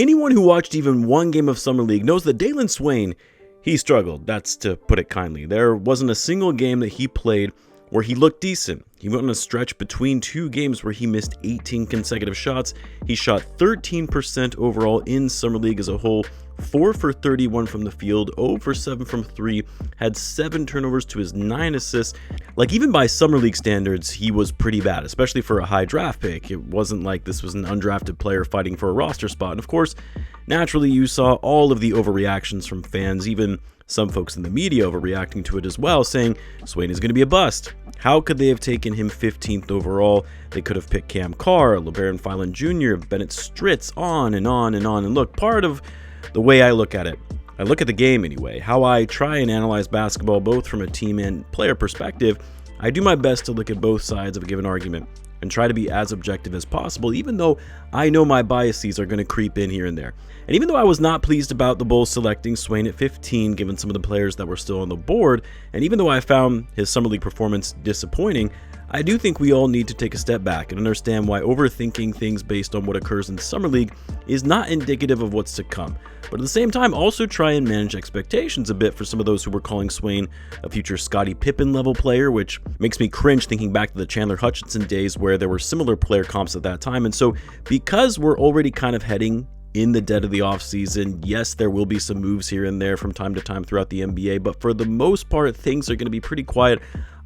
Anyone who watched even one game of Summer League knows that Dailyn Swain, he struggled, that's to put it kindly. There wasn't a single game that he played where he looked decent. He went on a stretch between 2 games where he missed 18 consecutive shots. He shot 13% overall in Summer League as a whole, 4 for 31 from the field, 0 for 7 from 3, had 7 turnovers to his 9 assists. Like, even by Summer League standards, he was pretty bad, especially for a high draft pick. It wasn't like this was an undrafted player fighting for a roster spot. And of course, naturally, you saw all of the overreactions from fans, even some folks in the media overreacting to it as well, saying Swain is going to be a bust. How could they have taken him 15th overall? They could have picked Cam Carr, LeBaron Filan Jr., Bennett Stritz, on and on and on. And look, part of the way I look at it, I look at the game anyway, how I try and analyze basketball both from a team and player perspective, I do my best to look at both sides of a given argument and try to be as objective as possible, even though I know my biases are going to creep in here and there. And even though I was not pleased about the Bulls selecting Swain at 15, given some of the players that were still on the board, and even though I found his Summer League performance disappointing, I do think we all need to take a step back and understand why overthinking things based on what occurs in Summer League is not indicative of what's to come. But at the same time, also try and manage expectations a bit for some of those who were calling Swain a future Scottie Pippen level player, which makes me cringe thinking back to the Chandler Hutchinson days where there were similar player comps at that time. And so because we're already kind of heading in the dead of the offseason, yes, there will be some moves here and there from time to time throughout the NBA, but for the most part, things are going to be pretty quiet.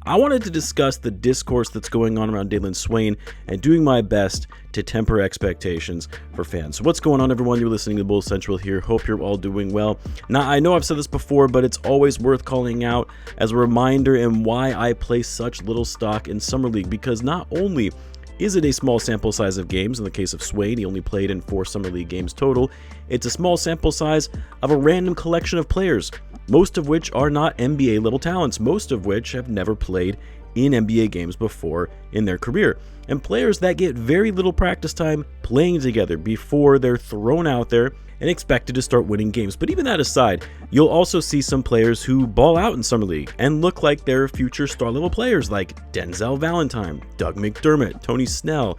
I wanted to discuss the discourse that's going on around Dailyn Swain and doing my best to temper expectations for fans. So what's going on, everyone? You're listening to Bulls Central here. Hope you're all doing well. Now, I know I've said this before, but it's always worth calling out as a reminder and why I place such little stock in Summer League, because not only is it a small sample size of games? In the case of Swain, he only played in 4 Summer League games total. It's a small sample size of a random collection of players, most of which are not NBA level talents, most of which have never played in NBA games before in their career, and players that get very little practice time playing together before they're thrown out there and expected to start winning games. But even that aside, you'll also see some players who ball out in Summer League and look like they're future star level players like Denzel Valentine, Doug McDermott, Tony Snell.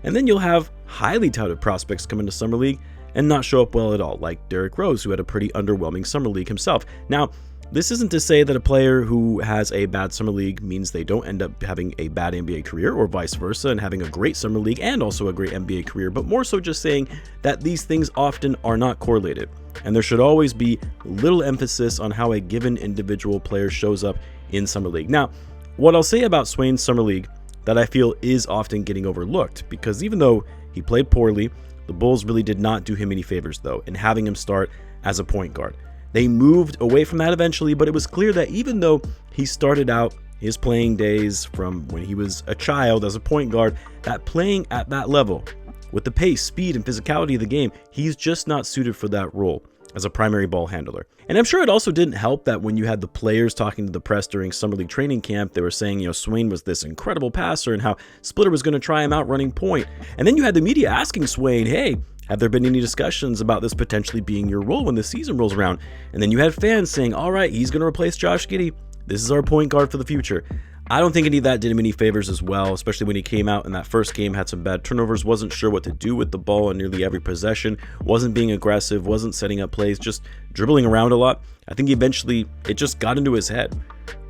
And then you'll have highly touted prospects come into Summer League and not show up well at all, like Derrick Rose, who had a pretty underwhelming Summer League himself. Now, this isn't to say that a player who has a bad Summer League means they don't end up having a bad NBA career, or vice versa, and having a great Summer League and also a great NBA career, but more so just saying that these things often are not correlated, and there should always be little emphasis on how a given individual player shows up in Summer League. Now, what I'll say about Swain's Summer League that I feel is often getting overlooked, because even though he played poorly, the Bulls really did not do him any favors, though, in having him start as a point guard. They moved away from that eventually, but it was clear that even though he started out his playing days from when he was a child as a point guard, that playing at that level, with the pace, speed, and physicality of the game, he's just not suited for that role as a primary ball handler. And I'm sure it also didn't help that when you had the players talking to the press during Summer League training camp, they were saying, Swain was this incredible passer and how Splitter was going to try him out running point. And then you had the media asking Swain, hey, have there been any discussions about this potentially being your role when the season rolls around? And then you had fans saying, all right, he's going to replace Josh Giddey. This is our point guard for the future. I don't think any of that did him any favors as well, especially when he came out in that first game, had some bad turnovers, wasn't sure what to do with the ball on nearly every possession, wasn't being aggressive, wasn't setting up plays, just dribbling around a lot. I think eventually it just got into his head.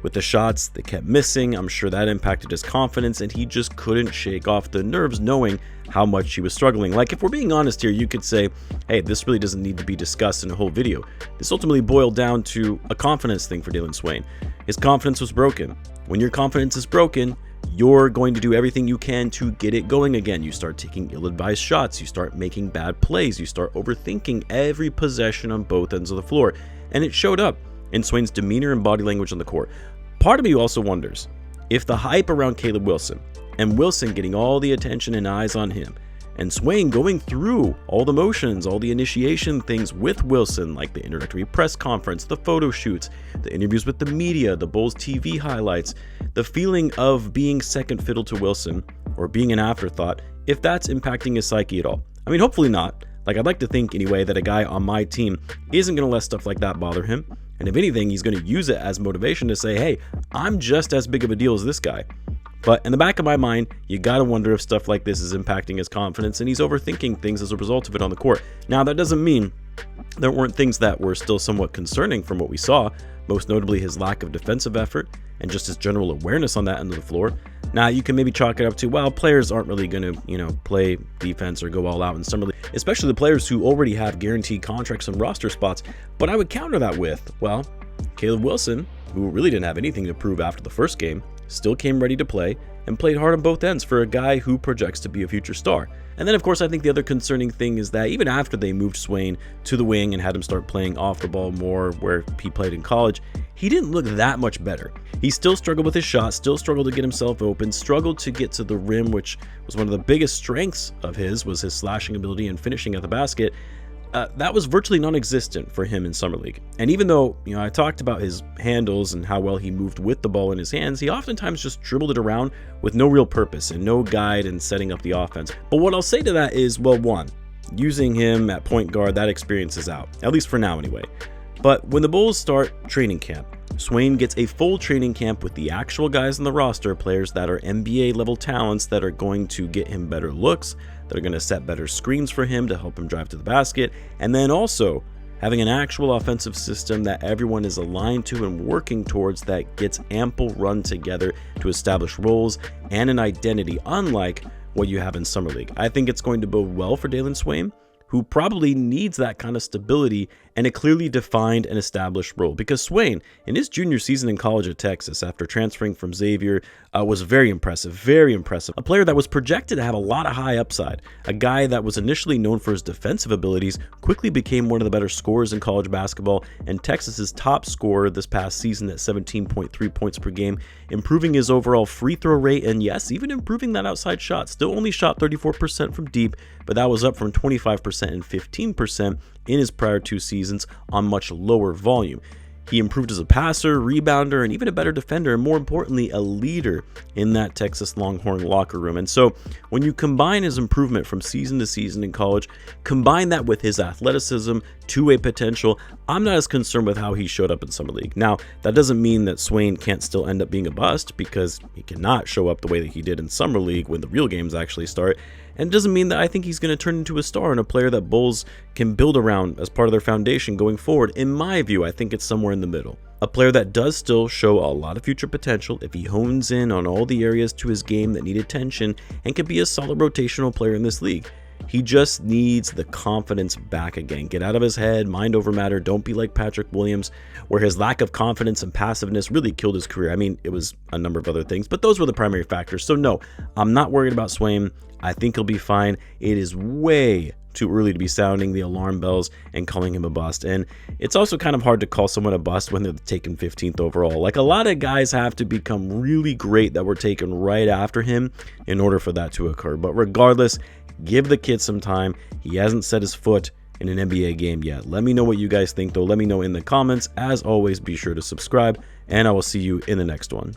With the shots, they kept missing. I'm sure that impacted his confidence, and he just couldn't shake off the nerves knowing how much he was struggling. Like, if we're being honest here, you could say, hey, this really doesn't need to be discussed in a whole video. This ultimately boiled down to a confidence thing for Dailyn Swain. His confidence was broken. When your confidence is broken, you're going to do everything you can to get it going again. You start taking ill-advised shots, you start making bad plays, you start overthinking every possession on both ends of the floor. And it showed up in Swain's demeanor and body language on the court. Part of me also wonders if the hype around Caleb Wilson and Wilson getting all the attention and eyes on him, and Swain going through all the motions, all the initiation things with Wilson, like the introductory press conference, the photo shoots, the interviews with the media, the Bulls TV highlights, the feeling of being second fiddle to Wilson or being an afterthought, if that's impacting his psyche at all. I mean, hopefully not. Like, I'd like to think anyway that a guy on my team isn't going to let stuff like that bother him. And if anything, he's going to use it as motivation to say, hey, I'm just as big of a deal as this guy. But in the back of my mind, you gotta wonder if stuff like this is impacting his confidence and he's overthinking things as a result of it on the court. Now, that doesn't mean there weren't things that were still somewhat concerning from what we saw, most notably his lack of defensive effort and just his general awareness on that end of the floor. Now, you can maybe chalk it up to, well, players aren't really going to, play defense or go all out in summer league, especially the players who already have guaranteed contracts and roster spots. But I would counter that with, well, Caleb Wilson, who really didn't have anything to prove after the first game, still came ready to play and played hard on both ends for a guy who projects to be a future star. And then, of course, I think the other concerning thing is that even after they moved Swain to the wing and had him start playing off the ball more where he played in college, he didn't look that much better. He still struggled with his shot, still struggled to get himself open, struggled to get to the rim, which was one of the biggest strengths of his, was his slashing ability and finishing at the basket. That was virtually non-existent for him in Summer League. And even though, I talked about his handles and how well he moved with the ball in his hands, he oftentimes just dribbled it around with no real purpose and no guide in setting up the offense. But what I'll say to that is, well, one, using him at point guard, that experience is out, at least for now anyway. But when the Bulls start training camp, Swain gets a full training camp with the actual guys on the roster, players that are NBA level talents that are going to get him better looks, that are going to set better screens for him to help him drive to the basket, and then also having an actual offensive system that everyone is aligned to and working towards that gets ample run together to establish roles and an identity, unlike what you have in Summer League. I think it's going to bode well for Dailyn Swain, who probably needs that kind of stability and a clearly defined and established role. Because Swain, in his junior season in college at Texas, after transferring from Xavier, was very impressive, very impressive. A player that was projected to have a lot of high upside. A guy that was initially known for his defensive abilities, quickly became one of the better scorers in college basketball, and Texas's top scorer this past season at 17.3 points per game, improving his overall free throw rate, and yes, even improving that outside shot. Still only shot 34% from deep, but that was up from 25% and 15% in his prior two seasons on much lower volume. He improved as a passer, rebounder, and even a better defender, and more importantly, a leader in that Texas Longhorn locker room. And so when you combine his improvement from season to season in college, combine that with his athleticism, two-way potential, I'm not as concerned with how he showed up in Summer League. Now, that doesn't mean that Swain can't still end up being a bust, because he cannot show up the way that he did in Summer League when the real games actually start. And it doesn't mean that I think he's going to turn into a star and a player that Bulls can build around as part of their foundation going forward. In my view, I think it's somewhere in the middle. A player that does still show a lot of future potential if he hones in on all the areas to his game that need attention and can be a solid rotational player in this league. He just needs the confidence back again. Get out of his head, mind over matter. Don't be like Patrick Williams, where his lack of confidence and passiveness really killed his career. I mean, it was a number of other things, but those were the primary factors. So no, I'm not worried about Swain. I think he'll be fine. It is way too early to be sounding the alarm bells and calling him a bust. And it's also kind of hard to call someone a bust when they're taken 15th overall. Like, a lot of guys have to become really great that were taken right after him in order for that to occur. But regardless, give the kid some time. He hasn't set his foot in an NBA game yet. Let me know what you guys think, though. Let me know in the comments. As always, be sure to subscribe, and I will see you in the next one.